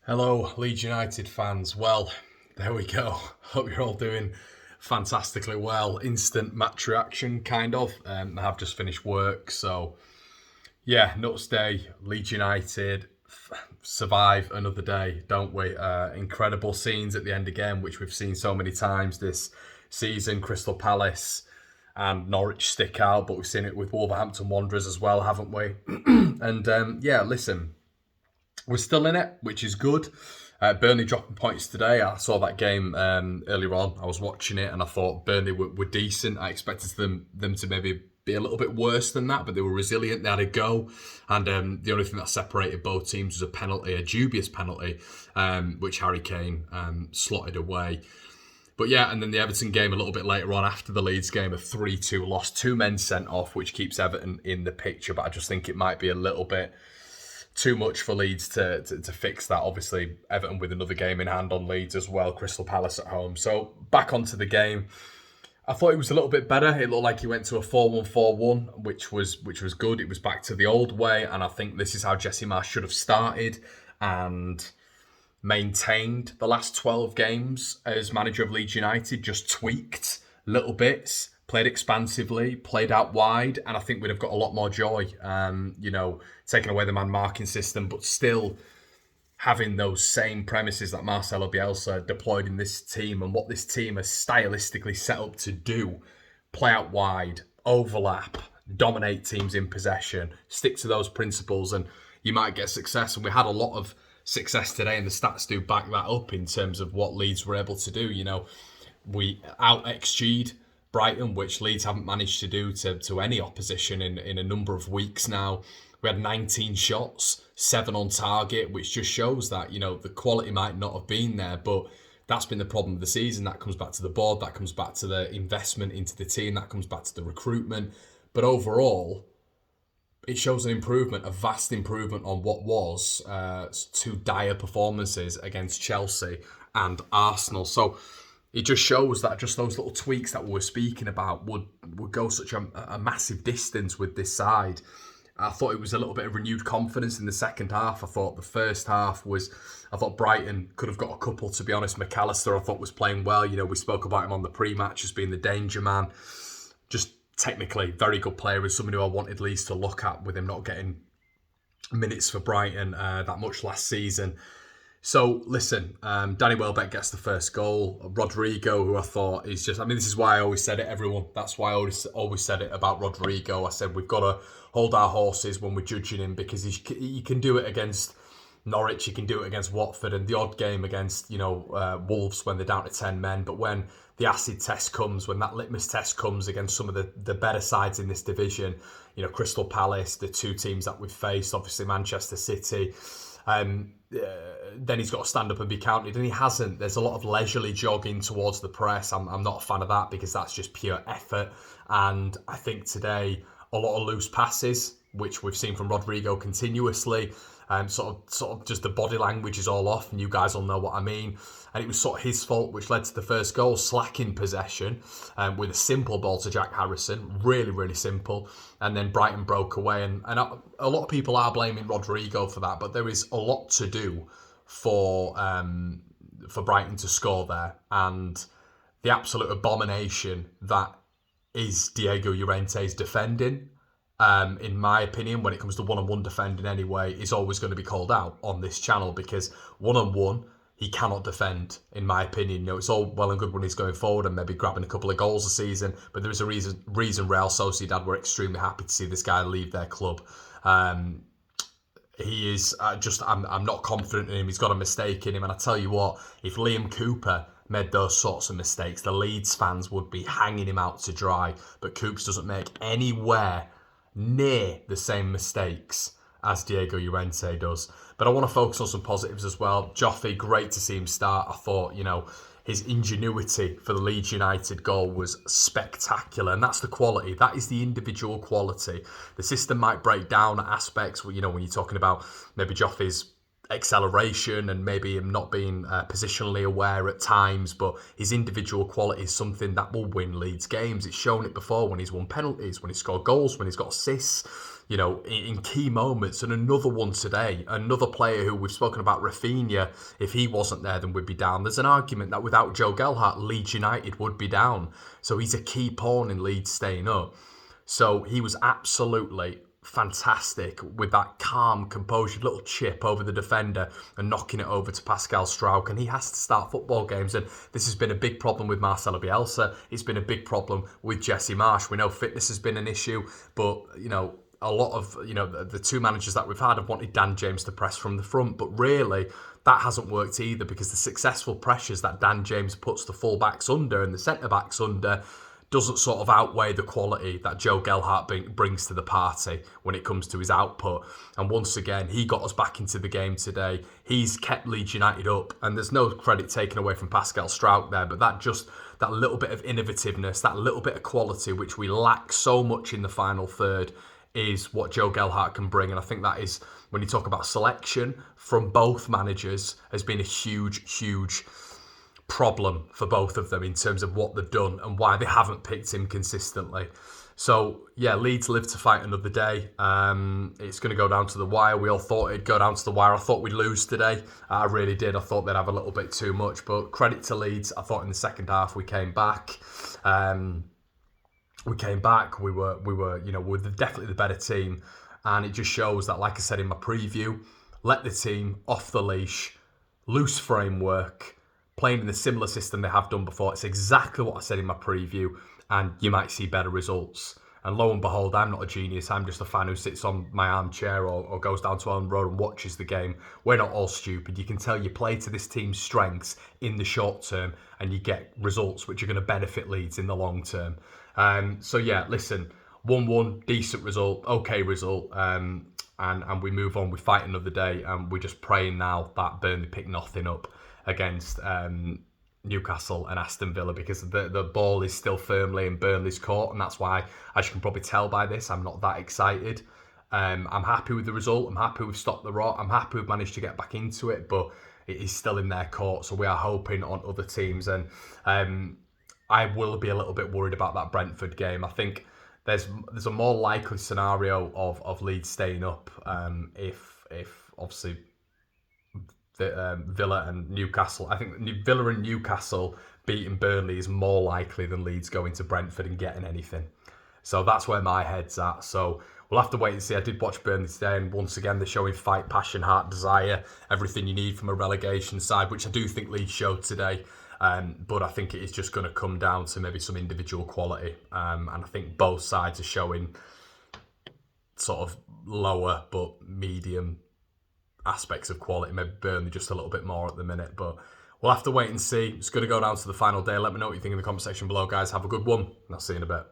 Hello, Leeds United fans. Well, there we go. Hope you're all doing fantastically well. Instant match reaction, kind of. I have just finished work, so yeah, nuts day. Leeds United survive another day, don't we? Incredible scenes at the end again, which we've seen so many times this season. Crystal Palace and Norwich stick out, but we've seen it with Wolverhampton Wanderers as well, haven't we? And listen, we're still in it, which is good. Burnley dropping points today. I saw that game earlier on. I was watching it and I thought Burnley were decent. I expected them to maybe be a little bit worse than that, but they were resilient. They had a go. And the only thing that separated both teams was a penalty, a dubious penalty, which Harry Kane slotted away. But yeah, and then the Everton game a little bit later on after the Leeds game, a 3-2 loss, 2 men sent off, which keeps Everton in the picture. But I just think it might be a little bit too much for Leeds to fix that. Obviously, Everton with another game in hand on Leeds as well, Crystal Palace at home. So back onto the game. I thought it was a little bit better. It looked like he went to a 4-1-4-1, which was good. It was back to the old way, and I think this is how Jesse Marsh should have started and maintained the last 12 games as manager of Leeds United, just tweaked little bits, played expansively, played out wide, and I think we'd have got a lot more joy, taking away the man marking system, but still having those same premises that Marcelo Bielsa deployed in this team and what this team has stylistically set up to do. Play out wide, overlap, dominate teams in possession, stick to those principles, and you might get success. And we had a lot of success today, and the stats do back that up in terms of what Leeds were able to do. We out XG'd Brighton, which Leeds haven't managed to do to any opposition in a number of weeks now. We had 19 shots, 7 on target, which just shows that, the quality might not have been there, but that's been the problem of the season. That comes back to the board, that comes back to the investment into the team, that comes back to the recruitment. But overall, it shows an improvement, a vast improvement on what was 2 dire performances against Chelsea and Arsenal. So it just shows that just those little tweaks that we were speaking about would go such a massive distance with this side. I thought it was a little bit of renewed confidence in the second half. I thought the first half I thought Brighton could have got a couple, to be honest. McAllister, I thought, was playing well. We spoke about him on the pre-match as being the danger man. Just technically, very good player and someone who I wanted Leeds to look at with him not getting minutes for Brighton that much last season. So, listen, Danny Welbeck gets the first goal. Rodrigo, who I thought is just... this is why I always said it, everyone. That's why I always said it about Rodrigo. I said we've got to hold our horses when we're judging him because he can do it against Norwich, he can do it against Watford, and the odd game against, Wolves when they're down to 10 men. But when the acid test comes, when that litmus test comes against some of the better sides in this division, Crystal Palace, the 2 teams that we've faced, obviously Manchester City... then he's got to stand up and be counted, and he hasn't. There's a lot of leisurely jogging towards the press. I'm not a fan of that because that's just pure effort. And I think today a lot of loose passes, which we've seen from Rodrigo continuously. Sort of just the body language is all off, and you guys will know what I mean. And it was sort of his fault, which led to the first goal, slacking possession with a simple ball to Jack Harrison, really, really simple. And then Brighton broke away, and a lot of people are blaming Rodrigo for that, but there is a lot to do for Brighton to score there, and the absolute abomination that is Diego Llorente's defending. In my opinion, when it comes to one-on-one defending anyway, is always going to be called out on this channel because one-on-one, he cannot defend, in my opinion. It's all well and good when he's going forward and maybe grabbing a couple of goals a season, but there is a reason Real Sociedad were extremely happy to see this guy leave their club. He is I'm not confident in him. He's got a mistake in him, and I tell you what, if Liam Cooper made those sorts of mistakes, the Leeds fans would be hanging him out to dry, but Coops doesn't make anywhere near the same mistakes as Diego Llorente does. But I want to focus on some positives as well. Joffrey, great to see him start. I thought, his ingenuity for the Leeds United goal was spectacular, and that's the quality. That is the individual quality. The system might break down at aspects, when you're talking about maybe Joffrey's acceleration and maybe him not being positionally aware at times, but his individual quality is something that will win Leeds games. It's shown it before when he's won penalties, when he's scored goals, when he's got assists. in key moments. And another one today, another player who we've spoken about, Rafinha, if he wasn't there, then we'd be down. There's an argument that without Joe Gelhardt, Leeds United would be down. So he's a key pawn in Leeds staying up. So he was absolutely fantastic with that calm, composure little chip over the defender and knocking it over to Pascal Struijk. And he has to start football games. And this has been a big problem with Marcelo Bielsa. It's been a big problem with Jesse Marsch. We know fitness has been an issue, but, a lot of, the two managers that we've had have wanted Dan James to press from the front. But really, that hasn't worked either, because the successful pressures that Dan James puts the full-backs under and the centre-backs under doesn't sort of outweigh the quality that Joe Gelhardt brings to the party when it comes to his output. And once again, he got us back into the game today. He's kept Leeds United up, and there's no credit taken away from Pascal Struijk there, but that little bit of innovativeness, that little bit of quality, which we lack so much in the final third, is what Joe Gelhardt can bring. And I think that is, when you talk about selection from both managers, has been a huge problem for both of them in terms of what they've done and why they haven't picked him consistently. So yeah, Leeds live to fight another day. It's going to go down to the wire. We all thought it'd go down to the wire. I thought we'd lose today. I really did. I thought they'd have a little bit too much, but credit to Leeds. I thought in the second half we came back. We were definitely the better team, and it just shows that, like I said in my preview, let the team off the leash, loose framework, playing in a similar system they have done before. It's exactly what I said in my preview, and you might see better results. And lo and behold, I'm not a genius. I'm just a fan who sits on my armchair or goes down to Ellen Road and watches the game. We're not all stupid. You can tell you play to this team's strengths in the short term, and you get results which are going to benefit Leeds in the long term. So yeah, listen, 1-1, decent result, okay result, and we move on. We fight another day, and we're just praying now that Burnley pick nothing up against Newcastle and Aston Villa, because the ball is still firmly in Burnley's court, and that's why, as you can probably tell by this, I'm not that excited. I'm happy with the result. I'm happy we've stopped the rot. I'm happy we've managed to get back into it, but it is still in their court, so we are hoping on other teams. And I will be a little bit worried about that Brentford game. I think there's a more likely scenario of Leeds staying up if obviously Villa and Newcastle. I think Villa and Newcastle beating Burnley is more likely than Leeds going to Brentford and getting anything. So that's where my head's at. So we'll have to wait and see. I did watch Burnley today, and once again they're showing fight, passion, heart, desire, everything you need from a relegation side, which I do think Leeds showed today. But I think it is just going to come down to maybe some individual quality. And I think both sides are showing sort of lower but medium aspects of quality. Maybe Burnley just a little bit more at the minute, but we'll have to wait and see. It's going to go down to the final day. Let me know what you think in the comment section below, guys. Have a good one, and I'll see you in a bit.